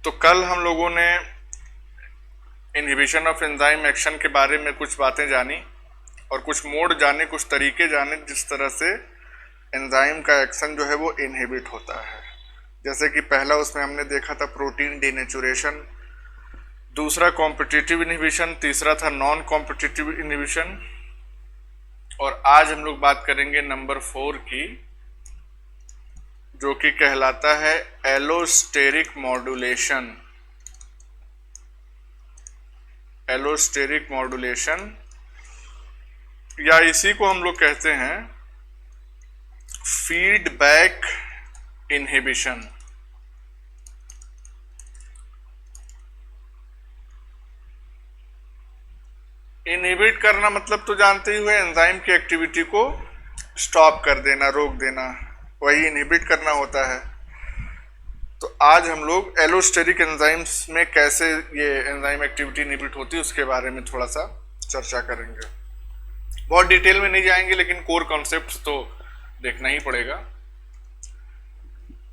तो कल हम लोगों ने इनहिबिशन ऑफ एंजाइम एक्शन के बारे में कुछ बातें जानी और कुछ मोड जाने, कुछ तरीके जाने जिस तरह से एंजाइम का एक्शन जो है वो इनहिबिट होता है। जैसे कि पहला उसमें हमने देखा था प्रोटीन डिनेचुरेशन, दूसरा कॉम्पिटिटिव इनहिबिशन, तीसरा था नॉन कॉम्पिटिटिव इनहिबिशन, और आज हम लोग बात करेंगे नंबर 4 की, जो कि कहलाता है एलोस्टेरिक मॉड्यूलेशन। एलोस्टेरिक मॉड्यूलेशन, या इसी को हम लोग कहते हैं फीडबैक इनहिबिशन। इनहिबिट करना मतलब तो जानते ही हुए एंजाइम की एक्टिविटी को स्टॉप कर देना, रोक देना, वही इनहिबिट करना होता है। तो आज हम लोग एलोस्टेरिक एंजाइम्स में कैसे ये एंजाइम एक्टिविटी इनहिबिट होती है उसके बारे में थोड़ा सा चर्चा करेंगे। बहुत डिटेल में नहीं जाएंगे, लेकिन कोर कॉन्सेप्ट्स तो देखना ही पड़ेगा।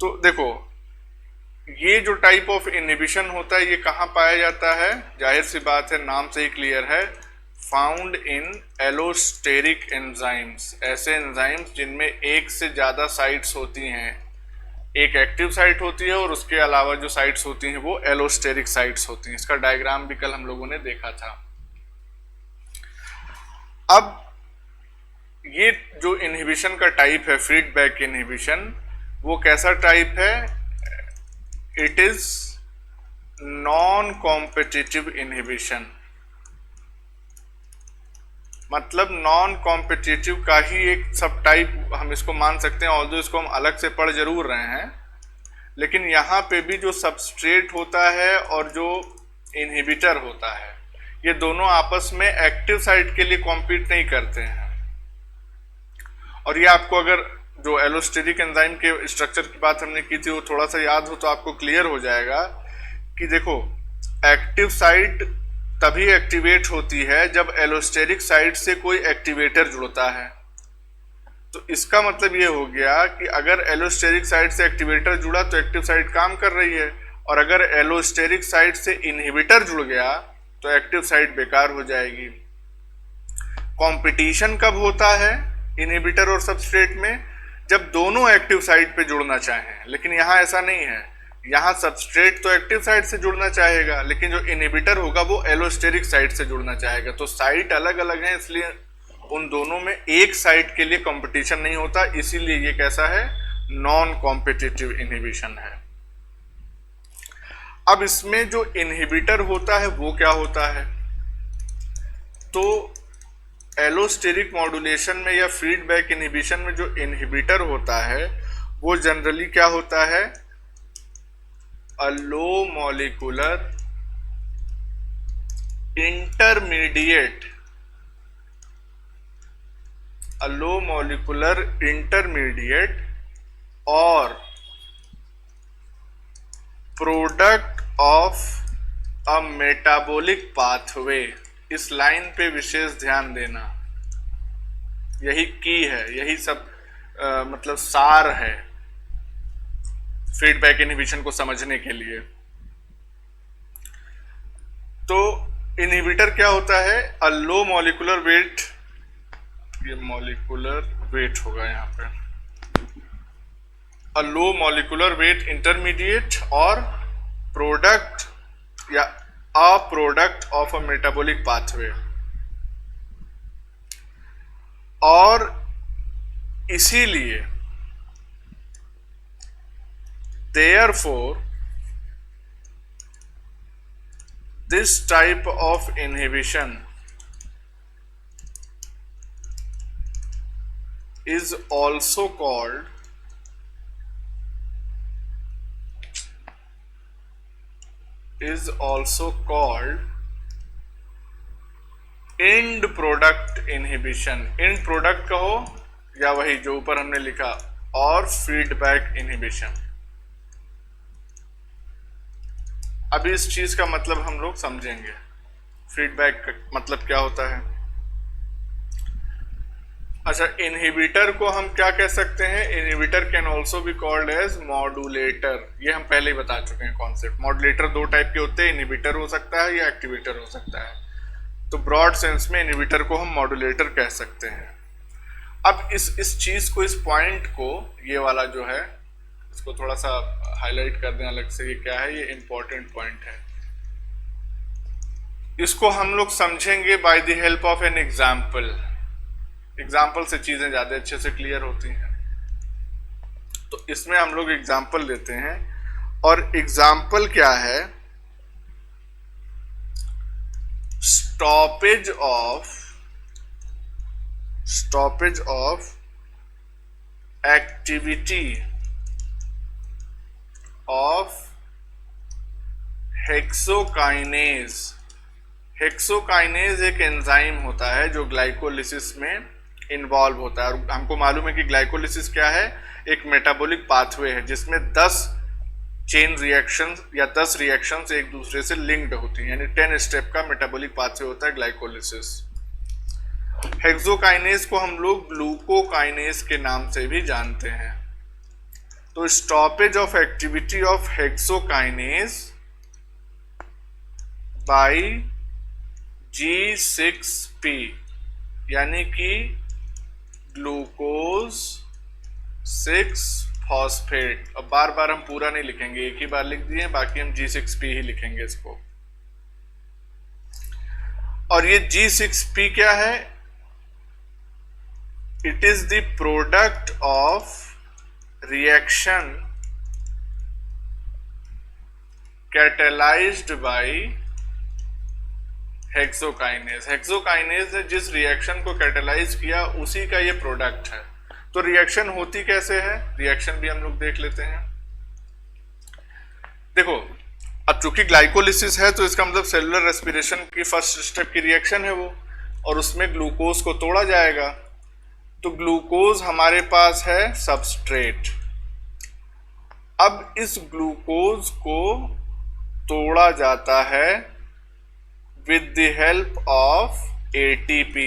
तो देखो, ये जो टाइप ऑफ इनहिबिशन होता है ये कहाँ पाया जाता है? जाहिर सी बात है, नाम से ही क्लियर है, फाउंड इन एलोस्टेरिक एंजाइम्स। ऐसे एंजाइम्स जिनमें एक से ज़्यादा साइट्स होती हैं, एक एक्टिव साइट होती है और उसके अलावा जो साइट्स होती हैं वो एलोस्टेरिक साइट्स होती हैं। इसका डायग्राम भी कल हम लोगों ने देखा था। अब ये जो इनहिबिशन का टाइप है फीडबैक इनहिबिशन, वो कैसा टाइप है? It is non competitive inhibition. मतलब नॉन कॉम्पिटिटिव का ही एक सब टाइप हम इसको मान सकते हैं, ऑल्दो इसको हम अलग से पढ़ जरूर रहे हैं, लेकिन यहाँ पे भी जो सबस्ट्रेट होता है और जो इनहिबिटर होता है, ये दोनों आपस में एक्टिव साइट के लिए कॉम्पीट नहीं करते हैं। और ये आपको, अगर जो एलोस्टेरिक एंजाइम के स्ट्रक्चर की बात हमने की थी वो थोड़ा सा याद हो तो आपको क्लियर हो जाएगा कि देखो, एक्टिव साइट तभी एक्टिवेट होती है जब एलोस्टेरिक साइट से कोई एक्टिवेटर जुड़ता है। तो इसका मतलब ये हो गया कि अगर एलोस्टेरिक साइट से एक्टिवेटर जुड़ा तो एक्टिव साइट काम कर रही है, और अगर एलोस्टेरिक साइट से इनहिबिटर जुड़ गया तो एक्टिव साइट बेकार हो जाएगी। कंपटीशन कब होता है इनहिबिटर और सबस्ट्रेट में? जब दोनों एक्टिव साइट पे जुड़ना चाहें, लेकिन यहाँ ऐसा नहीं है। यहाँ सबस्ट्रेट तो एक्टिव साइट से जुड़ना चाहेगा, लेकिन जो इनहिबिटर होगा वो एलोस्टेरिक साइट से जुड़ना चाहेगा। तो साइट अलग अलग है, इसलिए उन दोनों में एक साइट के लिए कंपटीशन नहीं होता, इसीलिए ये कैसा है? नॉन कॉम्पिटिटिव इनहिबिशन है। अब इसमें जो इनहिबिटर होता है वो क्या होता है? तो एलोस्टेरिक मॉड्यूलेशन में या फीडबैक इनहिबिशन में जो इनहिबिटर होता है वो जनरली क्या होता है? अ लो मॉलिक्यूलर इंटरमीडिएट, अ लो मॉलिक्यूलर इंटरमीडिएट और product of a metabolic pathway. इस लाइन पे विशेष ध्यान देना, यही की है, यही सब मतलब सार है फीडबैक इनहिबिशन को समझने के लिए। तो इनहिबिटर क्या होता है? अ लो मॉलिक्यूलर वेट, ये मॉलिक्यूलर वेट होगा यहाँ पे, अ लो मॉलिक्यूलर वेट इंटरमीडिएट और प्रोडक्ट या a product of a metabolic pathway. और इसीलिए therefore this type of inhibition is also called end product inhibition। end product कहो या वही जो ऊपर हमने लिखा, और फीडबैक इनहिबिशन। अभी इस चीज का मतलब हम लोग समझेंगे, फीडबैक का मतलब क्या होता है। अच्छा, इनहिबिटर को हम क्या कह सकते हैं? Inhibitor can also be called as modulator. ये हम पहले ही बता चुके हैं कॉन्सेप्ट। मॉड्यूलेटर दो टाइप के होते हैं, इनहिबिटर हो सकता है या एक्टिवेटर हो सकता है। तो ब्रॉड सेंस में इनहिबिटर को हम मॉड्यूलेटर कह सकते हैं। अब इस चीज को, इस पॉइंट को, ये वाला जो है, इसको थोड़ा सा हाईलाइट कर दें अलग से। ये क्या है? ये इंपॉर्टेंट पॉइंट है। इसको हम लोग समझेंगे by the help of an example. Example से चीजें ज्यादा अच्छे से क्लियर होती हैं। तो इसमें हम लोग एग्जाम्पल लेते हैं, और एग्जाम्पल क्या है? Stoppage of activity of hexokinase. Hexokinase एक एंजाइम होता है जो ग्लाइकोलिसिस में इन्वॉल्व होता है। और हमको मालूम है कि ग्लाइकोलिसिस क्या है? एक मेटाबॉलिक पाथवे है जिसमें 10 चेन रिएक्शंस या 10 रिएक्शंस एक दूसरे से लिंक्ड होती हैं, यानी 10 स्टेप का मेटाबॉलिक पाथवे होता है ग्लाइकोलिसिस। हेक्सोकाइनेज को हम लोग ग्लूकोकाइनेज के नाम से भी जानते हैं। तो stoppage of activity of hexokinase by G6P, यानी कि ग्लूकोज 6 फॉस्फेट। अब बार बार हम पूरा नहीं लिखेंगे, एक ही बार लिख दिए, बाकी हम G6P ही लिखेंगे इसको। और ये G6P क्या है? It is the product of reaction catalysed by hexokinase. Hexokinase ने जिस रिएक्शन को कैटेलाइज किया उसी का ये प्रोडक्ट है। तो रिएक्शन होती कैसे है? रिएक्शन भी हम लोग देख लेते हैं। देखो, अब चूंकि ग्लाइकोलिसिस है तो इसका मतलब सेलुलर रेस्पिरेशन की फर्स्ट स्टेप की रिएक्शन है वो, और उसमें ग्लूकोज को तोड़ा जाएगा। तो ग्लूकोज हमारे पास है सबस्ट्रेट। अब इस ग्लूकोज को तोड़ा जाता है with the help of ATP।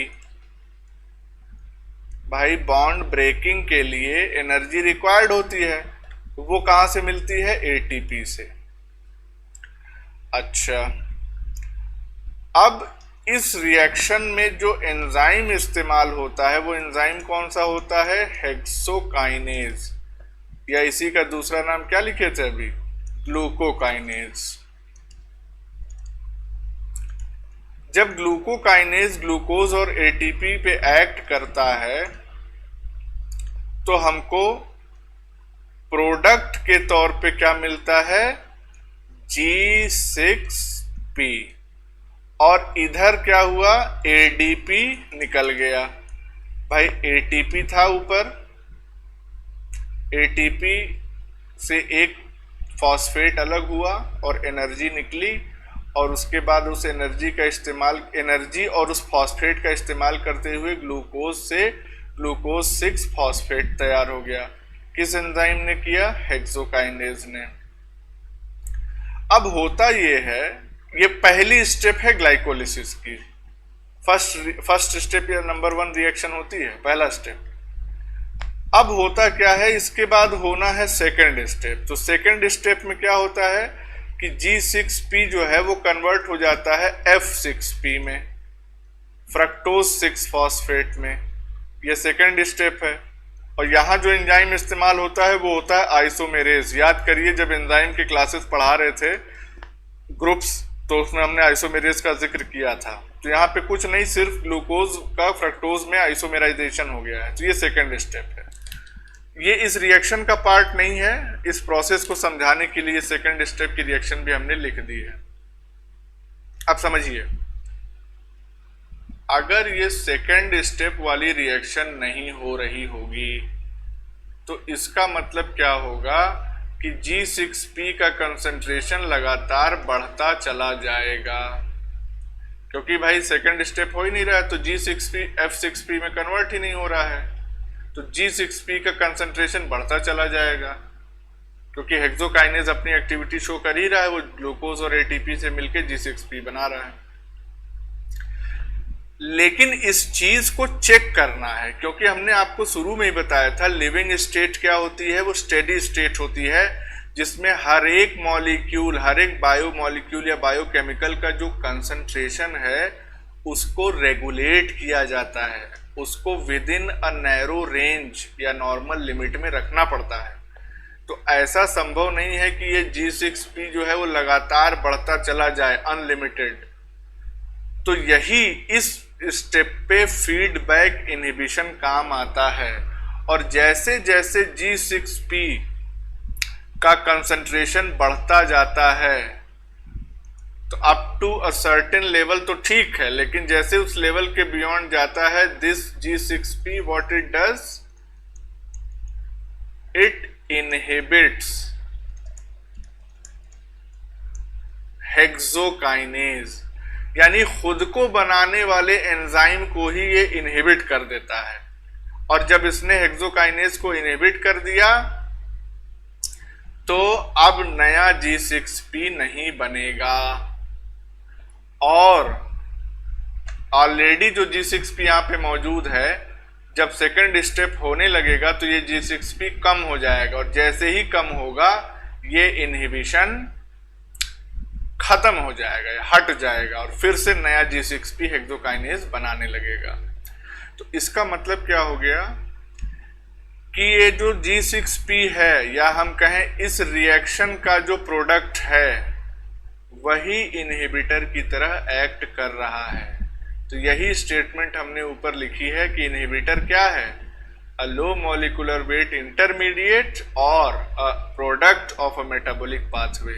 भाई, बॉन्ड ब्रेकिंग के लिए एनर्जी रिक्वायर्ड होती है, वो कहां से मिलती है? ATP से। अच्छा, अब इस रिएक्शन में जो एंजाइम इस्तेमाल होता है वो एंजाइम कौन सा होता है? हेक्सोकाइनेज, या इसी का दूसरा नाम क्या लिखे थे अभी? ग्लूकोकाइनेज। जब ग्लूकोकाइनेज ग्लूकोज और एटीपी पे एक्ट करता है तो हमको प्रोडक्ट के तौर पे क्या मिलता है? G6P। और इधर क्या हुआ? ADP निकल गया। भाई, ATP था ऊपर, ATP से एक फॉस्फेट अलग हुआ और एनर्जी निकली, और उसके बाद उस एनर्जी और उस फॉस्फेट का इस्तेमाल करते हुए ग्लूकोज से ग्लूकोज 6 फॉस्फेट तैयार हो गया। किस एंजाइम ने किया? हेक्सोकाइनेज ने। अब होता ये है, ये पहली स्टेप है ग्लाइकोलिसिस की। फर्स्ट स्टेप या नंबर 1 रिएक्शन होती है, पहला स्टेप। अब होता क्या है? इसके बाद होना है सेकेंड स्टेप। तो सेकेंड स्टेप में क्या होता है कि G6P जो है वो कन्वर्ट हो जाता है F6P में, फ्रक्टोज 6 फॉस्फेट में। ये सेकेंड स्टेप है। और यहाँ जो एंजाइम इस्तेमाल होता है वो होता है आइसोमेरेज। याद करिए, जब एंजाइम के क्लासेस पढ़ा रहे थे ग्रुप्स, तो उसमें हमने आइसोमेरेज का जिक्र किया था। तो यहाँ पे कुछ नहीं, सिर्फ ग्लूकोज का फ्रक्टोज में आइसोमेराइजेशन हो गया है। तो ये सेकेंड स्टेप है। ये इस रिएक्शन का पार्ट नहीं है, इस प्रोसेस को समझाने के लिए सेकंड स्टेप की रिएक्शन भी हमने लिख दी है। अब समझिए, अगर ये सेकंड स्टेप वाली रिएक्शन नहीं हो रही होगी तो इसका मतलब क्या होगा कि G6P का कंसंट्रेशन लगातार बढ़ता चला जाएगा, क्योंकि भाई सेकंड स्टेप हो ही नहीं रहा है, तो G6P F6P में कन्वर्ट ही नहीं हो रहा है। तो G6P का कंसंट्रेशन बढ़ता चला जाएगा, क्योंकि हेक्सोकाइनेज अपनी एक्टिविटी शो कर ही रहा है, वो ग्लूकोज और ATP से मिलकर G6P बना रहा है। लेकिन इस चीज को चेक करना है, क्योंकि हमने आपको शुरू में ही बताया था लिविंग स्टेट क्या होती है, वो स्टेडी स्टेट होती है जिसमें हर एक मॉलिक्यूल, हर एक बायो मॉलिक्यूल या बायोकेमिकल का जो कंसंट्रेशन है उसको रेगुलेट किया जाता है, उसको with in a narrow range या नॉर्मल लिमिट में रखना पड़ता है। तो ऐसा संभव नहीं है कि ये G6P जो है वो लगातार बढ़ता चला जाए अनलिमिटेड। तो यही इस स्टेप पे फीडबैक इनहिबिशन काम आता है, और जैसे जैसे G6P का कंसंट्रेशन बढ़ता जाता है तो up to a certain level तो ठीक है, लेकिन जैसे उस लेवल के बियॉन्ड जाता है this G6P what it does, it inhibits hexokinase, यानी खुद को बनाने वाले एंजाइम को ही ये इनहिबिट कर देता है। और जब इसने हेक्सोकाइनेज को इनहिबिट कर दिया तो अब नया G6P नहीं बनेगा, और ऑलरेडी जो G6P यहाँ पे मौजूद है जब सेकंड स्टेप होने लगेगा तो ये G6P कम हो जाएगा, और जैसे ही कम होगा ये इनहिबिशन खत्म हो जाएगा या हट जाएगा, और फिर से नया G6P हेक्सोकाइनेज बनाने लगेगा। तो इसका मतलब क्या हो गया कि ये जो G6P है, या हम कहें इस रिएक्शन का जो प्रोडक्ट है, वही इनहिबिटर की तरह एक्ट कर रहा है। तो यही स्टेटमेंट हमने ऊपर लिखी है कि इनहिबिटर क्या है, अ लो मॉलिक्यूलर वेट इंटरमीडिएट और a product of a metabolic pathway.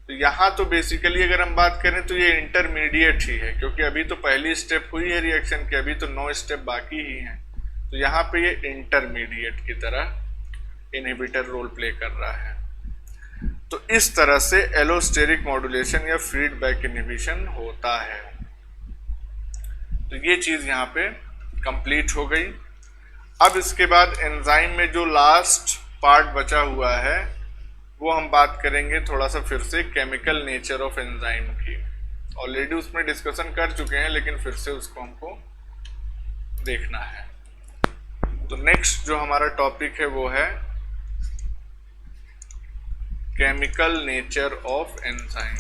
तो यहाँ तो बेसिकली अगर हम बात करें तो ये इंटरमीडिएट ही है, क्योंकि अभी तो पहली स्टेप हुई है रिएक्शन की, अभी तो 9 स्टेप बाकी ही हैं। तो यहाँ पे ये इंटरमीडिएट की तरह इनहिबिटर रोल प्ले कर रहा है। तो इस तरह से एलोस्टेरिक मॉड्यूलेशन या फीडबैक इनहिबिशन होता है। तो ये चीज यहाँ पे कंप्लीट हो गई। अब इसके बाद एंजाइम में जो लास्ट पार्ट बचा हुआ है वो हम बात करेंगे थोड़ा सा फिर से केमिकल नेचर ऑफ एंजाइम की। ऑलरेडी उसमें डिस्कशन कर चुके हैं, लेकिन फिर से उसको हमको देखना है। तो नेक्स्ट जो हमारा टॉपिक है वो है केमिकल नेचर ऑफ एंजाइम।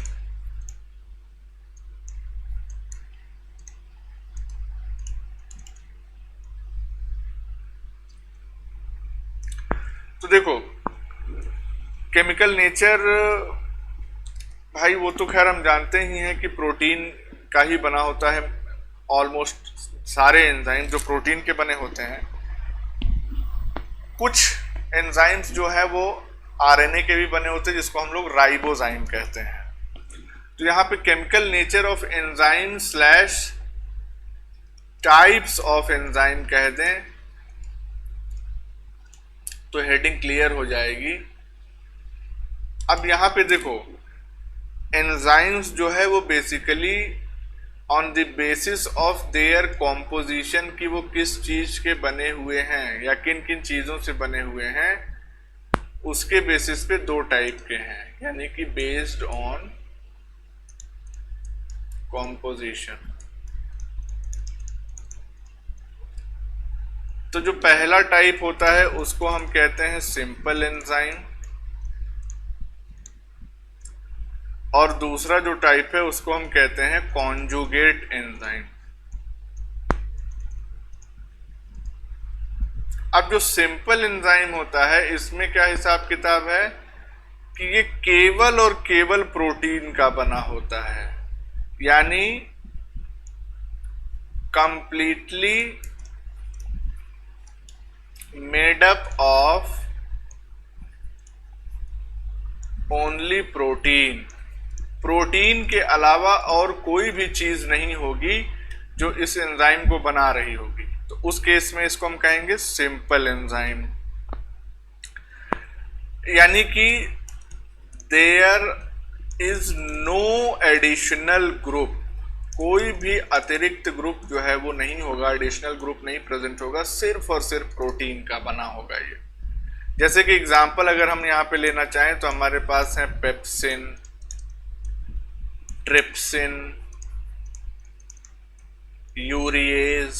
तो देखो केमिकल नेचर भाई वो तो खैर हम जानते ही हैं कि प्रोटीन का ही बना होता है। ऑलमोस्ट सारे एंजाइम जो प्रोटीन के बने होते हैं, कुछ एंजाइम्स जो है वो आरएनए के भी बने होते हैं जिसको हम लोग राइबोजाइम कहते हैं। तो यहाँ पे chemical nature of enzyme slash types of enzyme कह दें तो हेडिंग क्लियर हो जाएगी। अब यहाँ पे देखो एंजाइम्स जो है वो basically on the basis of their composition की वो किस चीज के बने हुए हैं या किन किन चीजों से बने हुए हैं, उसके बेसिस पे दो टाइप के हैं, यानी कि बेस्ड ऑन कॉम्पोजिशन। तो जो पहला टाइप होता है उसको हम कहते हैं सिंपल एंजाइम, और दूसरा जो टाइप है उसको हम कहते हैं कॉन्जुगेट एंजाइम। अब जो सिंपल एंजाइम होता है इसमें क्या हिसाब किताब है कि ये केवल और केवल प्रोटीन का बना होता है, यानी completely made up of only protein. Protein के अलावा और कोई भी चीज नहीं होगी जो इस एंजाइम को बना रही होगी। तो उस केस में इसको हम कहेंगे सिंपल एंजाइम, यानी कि there is no additional group, कोई भी अतिरिक्त ग्रुप जो है वो नहीं होगा, एडिशनल ग्रुप नहीं प्रेजेंट होगा, सिर्फ और सिर्फ प्रोटीन का बना होगा ये। जैसे कि एग्जांपल अगर हम यहाँ पे लेना चाहें तो हमारे पास है पेप्सिन, ट्रिप्सिन, यूरिएज,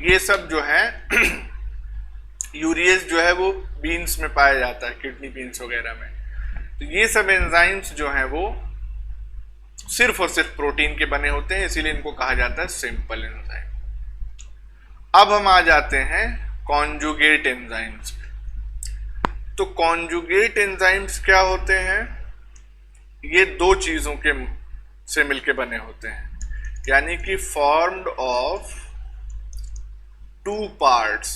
ये सब जो है यूरिएज जो है वो बीन्स में पाया जाता है, किडनी बीन्स वगैरह में। तो ये सब एंजाइम्स जो हैं वो सिर्फ और सिर्फ प्रोटीन के बने होते हैं, इसीलिए इनको कहा जाता है सिंपल एंजाइम। अब हम आ जाते हैं कॉन्जुगेट एंजाइम्स। तो कॉन्जुगेट एंजाइम्स क्या होते हैं? ये दो चीजों के से मिलके बने होते हैं, यानी कि फॉर्म्ड ऑफ टू पार्ट्स।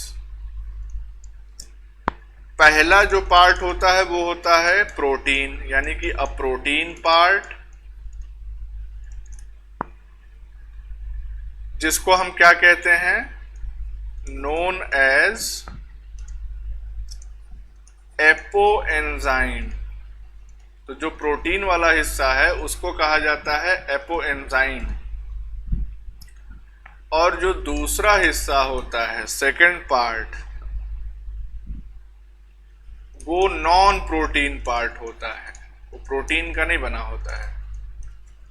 पहला जो पार्ट होता है वो होता है प्रोटीन, यानी कि अ प्रोटीन पार्ट, जिसको हम क्या कहते हैं? Known as apoenzyme. तो जो प्रोटीन वाला हिस्सा है उसको कहा जाता है एपोएंजाइम, और जो दूसरा हिस्सा होता है सेकंड पार्ट, वो नॉन प्रोटीन पार्ट होता है, वो प्रोटीन का नहीं बना होता है।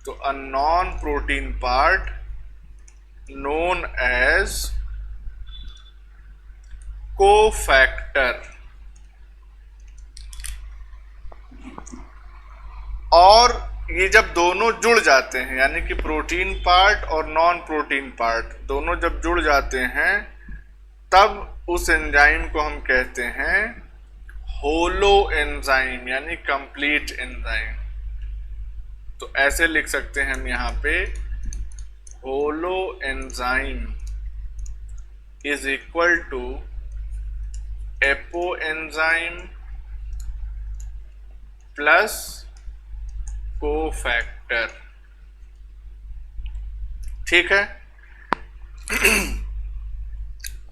तो a non protein part known as cofactor. और ये जब दोनों जुड़ जाते हैं, यानी कि प्रोटीन पार्ट और नॉन प्रोटीन पार्ट दोनों जब जुड़ जाते हैं, तब उस एंजाइम को हम कहते हैं होलो एंजाइम, यानी कंप्लीट एंजाइम। तो ऐसे लिख सकते हैं हम यहाँ पे, holoenzyme is equal to apoenzyme plus cofactor. ठीक है।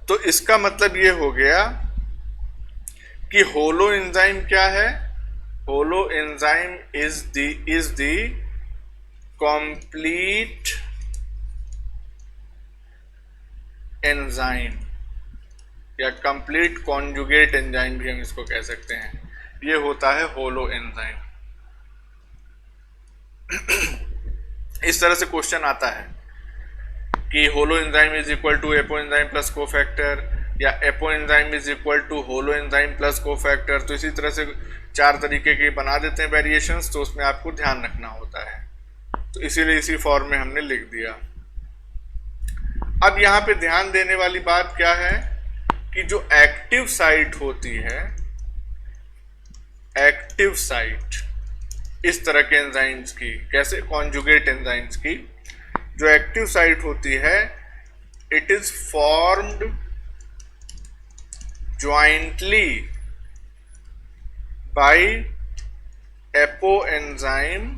तो इसका मतलब ये हो गया कि होलो एंजाइम क्या है? Holo enzyme is the complete enzyme, या कंप्लीट कॉन्जुगेट एंजाइम भी हम इसको कह सकते हैं। ये होता है होलो एंजाइम। इस तरह से क्वेश्चन आता है कि holoenzyme is equal to apoenzyme plus cofactor, या apoenzyme is equal to holoenzyme plus cofactor. तो इसी तरह से 4 तरीके के बना देते हैं वेरिएशंस, तो उसमें आपको ध्यान रखना होता है। तो इसीलिए इसी फॉर्म में हमने लिख दिया। अब यहाँ पे ध्यान देने वाली बात क्या है कि जो एक्टिव साइट होती है, एक्टिव साइट इस तरह के एंजाइम्स की, कैसे? कॉन्जुगेट एंजाइम्स की जो एक्टिव साइट होती है, it is formed jointly by apoenzyme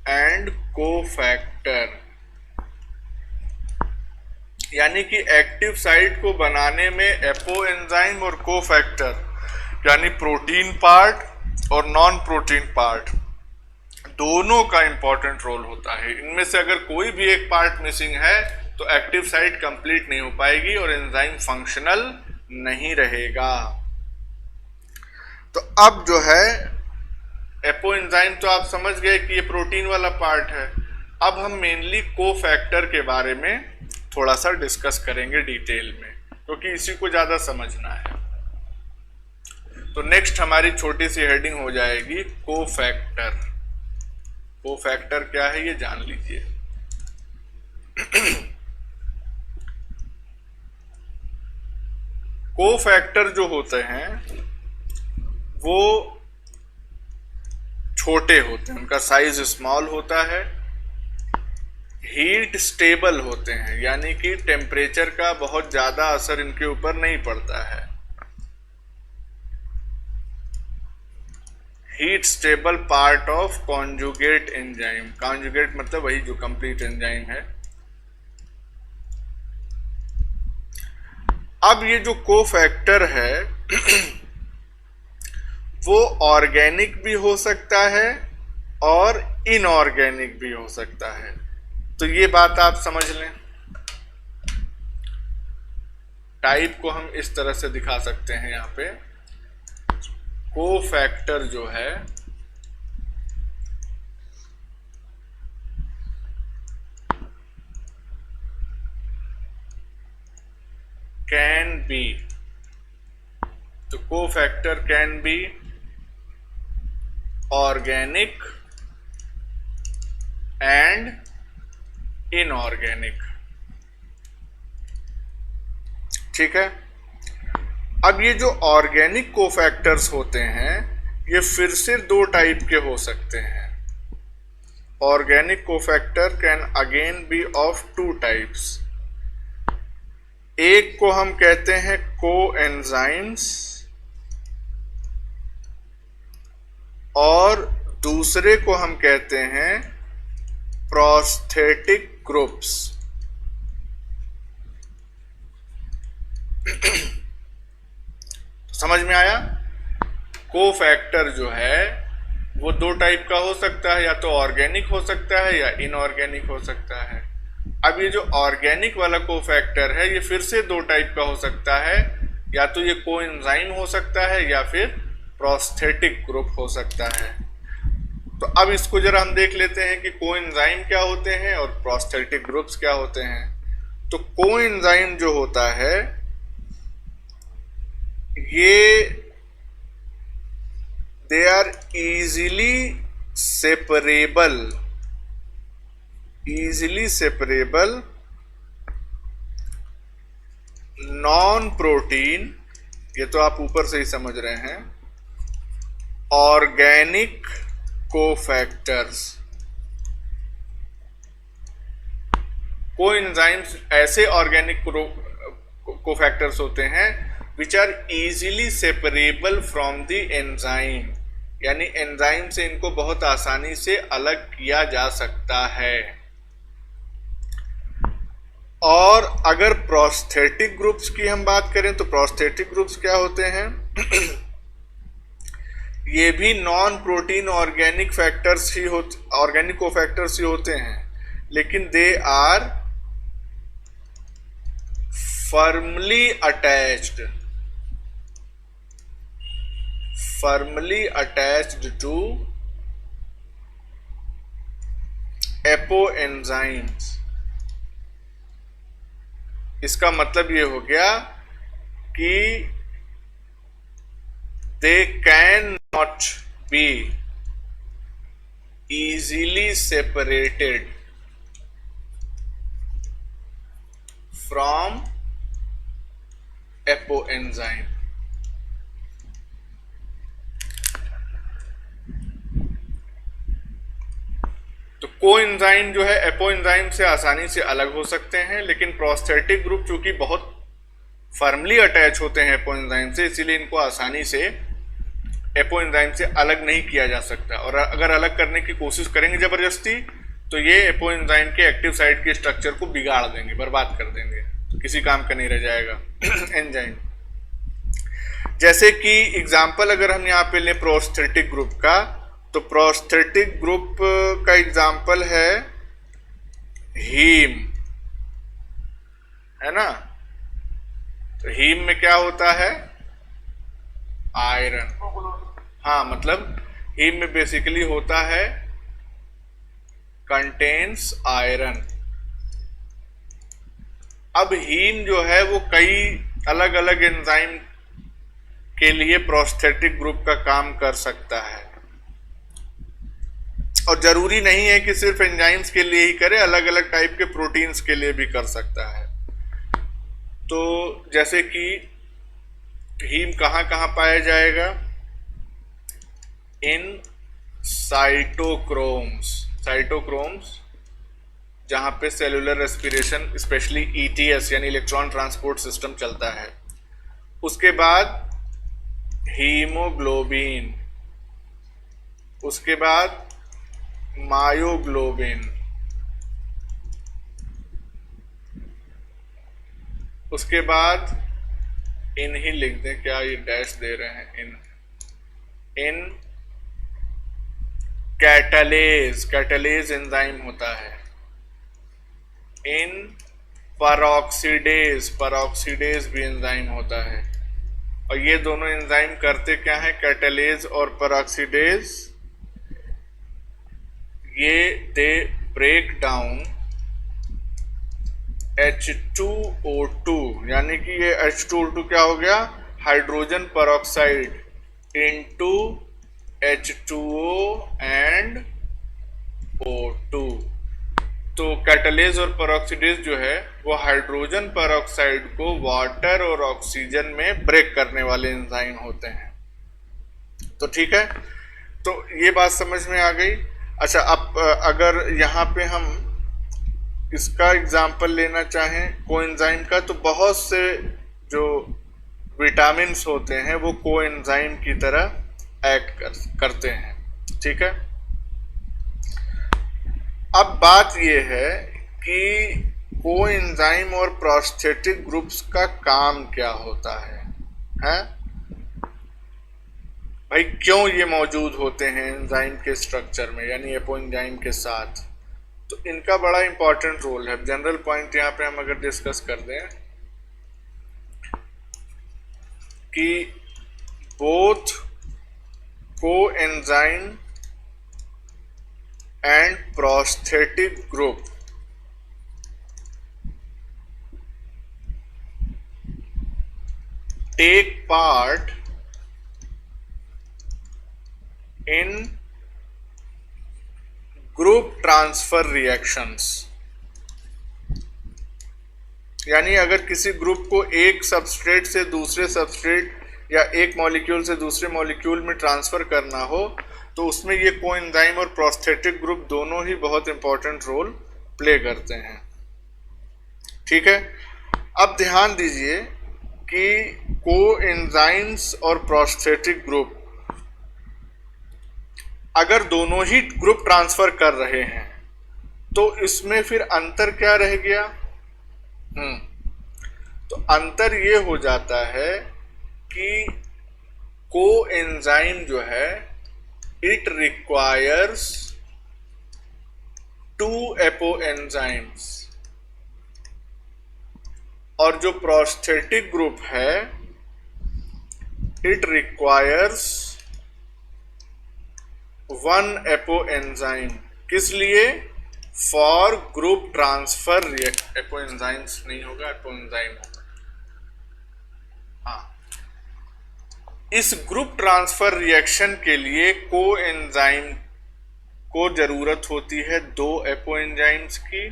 and cofactor. यानी कि एक्टिव साइट को बनाने में एपोएंजाइम और कोफैक्टर, यानी प्रोटीन पार्ट और नॉन प्रोटीन पार्ट, दोनों का इंपॉर्टेंट रोल होता है। इनमें से अगर कोई भी एक पार्ट मिसिंग है तो एक्टिव साइट कंप्लीट नहीं हो पाएगी और एंजाइम फंक्शनल नहीं रहेगा। तो अब जो है एपोएंजाइम तो आप समझ गए कि ये प्रोटीन वाला पार्ट है। अब हम मेनली कोफैक्टर के बारे में थोड़ा सा डिस्कस करेंगे डिटेल में, क्योंकि इसी को ज्यादा समझना है। तो नेक्स्ट हमारी छोटी सी हेडिंग हो जाएगी कोफैक्टर। कोफैक्टर क्या है ये जान लीजिए। कोफैक्टर जो होते हैं वो छोटे होते हैं, उनका साइज स्मॉल होता है, हीट स्टेबल होते हैं, यानी कि टेम्परेचर का बहुत ज्यादा असर इनके ऊपर नहीं पड़ता है। Heat stable part of conjugate enzyme. Conjugate मतलब वही जो कंप्लीट एंजाइम है। अब ये जो कोफैक्टर है वो ऑर्गेनिक भी हो सकता है और इनऑर्गेनिक भी हो सकता है। तो ये बात आप समझ लें। टाइप को हम इस तरह से दिखा सकते हैं। यहाँ पे कोफैक्टर जो है कैन बी, तो cofactor can be organic and inorganic. ठीक है। अब ये जो ऑर्गेनिक कोफैक्टर्स होते हैं ये फिर से दो टाइप के हो सकते हैं। Organic cofactor can again be of two types. एक को हम कहते हैं कोएंजाइम्स और दूसरे को हम कहते हैं प्रोस्थेटिक ग्रुप्स। समझ में आया? कोफैक्टर जो है वो दो टाइप का हो सकता है, या तो ऑर्गेनिक हो सकता है या इनऑर्गेनिक हो सकता है। अब ये जो ऑर्गेनिक वाला कोफैक्टर है ये फिर से दो टाइप का हो सकता है, या तो ये कोएंजाइम हो सकता है या फिर प्रोस्थेटिक ग्रुप हो सकता है। तो अब इसको जरा हम देख लेते हैं कि कोएंजाइम क्या होते हैं और प्रोस्थेटिक ग्रुप्स क्या होते हैं। तो कोएंजाइम जो होता है ये they are easily separable non protein, ये तो आप ऊपर से ही समझ रहे हैं, ऑर्गेनिक कोफैक्टर्स। कोएंजाइम्स ऐसे ऑर्गेनिक कोफैक्टर्स होते हैं which are easily separable from the enzyme, यानी एंजाइम से इनको बहुत आसानी से अलग किया जा सकता है। और अगर प्रोस्थेटिक ग्रुप्स की हम बात करें तो प्रोस्थेटिक ग्रुप्स क्या होते हैं? ये भी नॉन प्रोटीन ऑर्गेनिक फैक्टर्स ही ऑर्गेनिक कोफैक्टर्स ही होते हैं, लेकिन they are firmly attached to apoenzymes. इसका मतलब ये हो गया कि they can not be easily separated from apoenzyme. तो कोएंजाइम जो है एपोएंजाइम से आसानी से अलग हो सकते हैं, लेकिन प्रोस्थेटिक ग्रुप चूंकि बहुत फर्मली अटैच होते हैं एपोएंजाइम से, इसीलिए इनको आसानी से एपोएंजाइम से अलग नहीं किया जा सकता। और अगर अलग करने की कोशिश करेंगे जबरदस्ती तो ये एपोएंजाइम के एक्टिव साइट के स्ट्रक्चर को बिगाड़ देंगे, बर्बाद कर देंगे, किसी काम का नहीं रह जाएगा एंजाइम। जैसे कि एग्जाम्पल अगर हम यहाँ पे लें प्रोस्थेटिक ग्रुप का, तो प्रोस्थेटिक ग्रुप का एग्जाम्पल है हीम, है ना। तो हीम में क्या होता है? आयरन। हाँ, मतलब हीम में बेसिकली होता है कंटेन्स आयरन। अब हीम जो है वो कई अलग अलग एंजाइम के लिए प्रोस्थेटिक ग्रुप का काम कर सकता है, और जरूरी नहीं है कि सिर्फ एंजाइम्स के लिए ही करे, अलग अलग टाइप के प्रोटीन्स के लिए भी कर सकता है। तो जैसे कि हीम कहाँ कहाँ पाया जाएगा? इन साइटोक्रोम्स जहाँ पे सेलुलर रेस्पिरेशन स्पेशली ETS यानी इलेक्ट्रॉन ट्रांसपोर्ट सिस्टम चलता है। उसके बाद हीमोग्लोबिन, उसके बाद मायोग्लोबिन, उसके बाद इन ही लिख दें, क्या ये डैश दे रहे हैं? इन कैटलेज एंजाइम होता है। इन परोक्सीडेज भी एंजाइम होता है। और ये दोनों एंजाइम करते क्या है? कैटलेज और परोक्सीडेज, ये दे ब्रेक डाउन H2O2, यानी कि ये H2O2 क्या हो गया, hydrogen peroxide into H2O and O2। तो कैटलेज और परऑक्सीडेज जो है वो हाइड्रोजन परऑक्साइड को वाटर और ऑक्सीजन में ब्रेक करने वाले एंजाइम होते हैं। तो ठीक है, तो ये बात समझ में आ गई। अच्छा, अब अगर यहाँ पे हम इसका एग्जाम्पल लेना चाहें कोएंजाइम का, तो बहुत से जो विटामिन्स होते हैं वो कोएंजाइम की तरह एक्ट करते हैं। ठीक है, अब बात ये है कि कोएंजाइम और प्रोस्थेटिक ग्रुप्स का काम क्या होता है, हैं? भाई क्यों ये मौजूद होते हैं एंजाइम के स्ट्रक्चर में, यानी एपोएंजाइम के साथ? तो इनका बड़ा इंपॉर्टेंट रोल है। जनरल पॉइंट यहाँ पे हम अगर डिस्कस कर दें कि both coenzyme and prosthetic group take part in group transfer reactions. यानी अगर किसी ग्रुप को एक सबस्ट्रेट से दूसरे सबस्ट्रेट या एक मॉलिक्यूल से दूसरे मॉलिक्यूल में ट्रांसफर करना हो, तो उसमें ये कोएंजाइम और प्रोस्थेटिक ग्रुप दोनों ही बहुत इंपॉर्टेंट रोल प्ले करते हैं। ठीक है, अब ध्यान दीजिए कि कोएंजाइम्स और प्रोस्थेटिक ग्रुप अगर दोनों ही ग्रुप ट्रांसफर कर रहे हैं तो इसमें फिर अंतर क्या रह गया? तो अंतर ये हो जाता है कि कोएंजाइम जो है इट रिक्वायर्स 2 एपोएंजाइम्स, और जो प्रोस्थेटिक ग्रुप है इट रिक्वायर्स 1 एपोएंजाइम। किस लिए? For group transfer react. Apoenzymes नहीं होगा, एपोएंजाइम होगा। हाँ, इस ग्रुप ट्रांसफर रिएक्शन के लिए कोएंजाइम को जरूरत होती है 2 एपोएंजाइम्स की,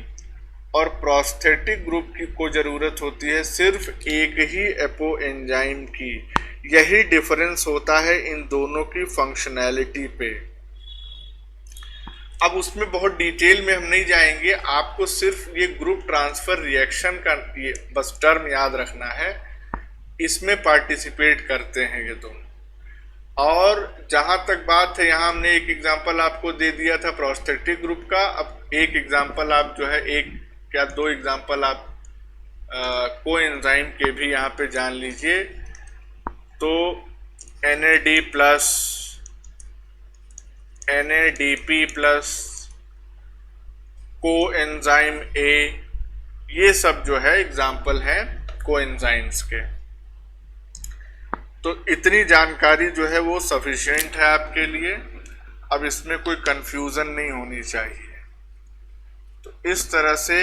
और प्रोस्थेटिक ग्रुप की को जरूरत होती है सिर्फ एक ही एपोएंजाइम की। यही डिफरेंस होता है इन दोनों की फंक्शनैलिटी पे। अब उसमें बहुत डिटेल में हम नहीं जाएंगे, आपको सिर्फ ये ग्रुप ट्रांसफर रिएक्शन का ये बस टर्म याद रखना है, इसमें पार्टिसिपेट करते हैं ये दोनों। और जहां तक बात है, यहाँ हमने एक एग्जांपल आपको दे दिया था प्रोस्थेटिक ग्रुप का। अब एक एग्जांपल आप जो है, एक क्या 2 एग्जांपल आप कोएंजाइम के भी यहाँ पे जान लीजिए। तो NAD plus, NADP plus, coenzyme A, ये सब जो है एग्जाम्पल हैं कोएंजाइम्स के। तो इतनी जानकारी जो है वो सफिशिएंट है आपके लिए। अब इसमें कोई कंफ्यूजन नहीं होनी चाहिए। तो इस तरह से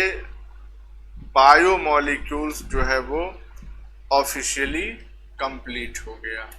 बायोमॉलिक्यूल्स जो है वो ऑफिशियली कंप्लीट हो गया।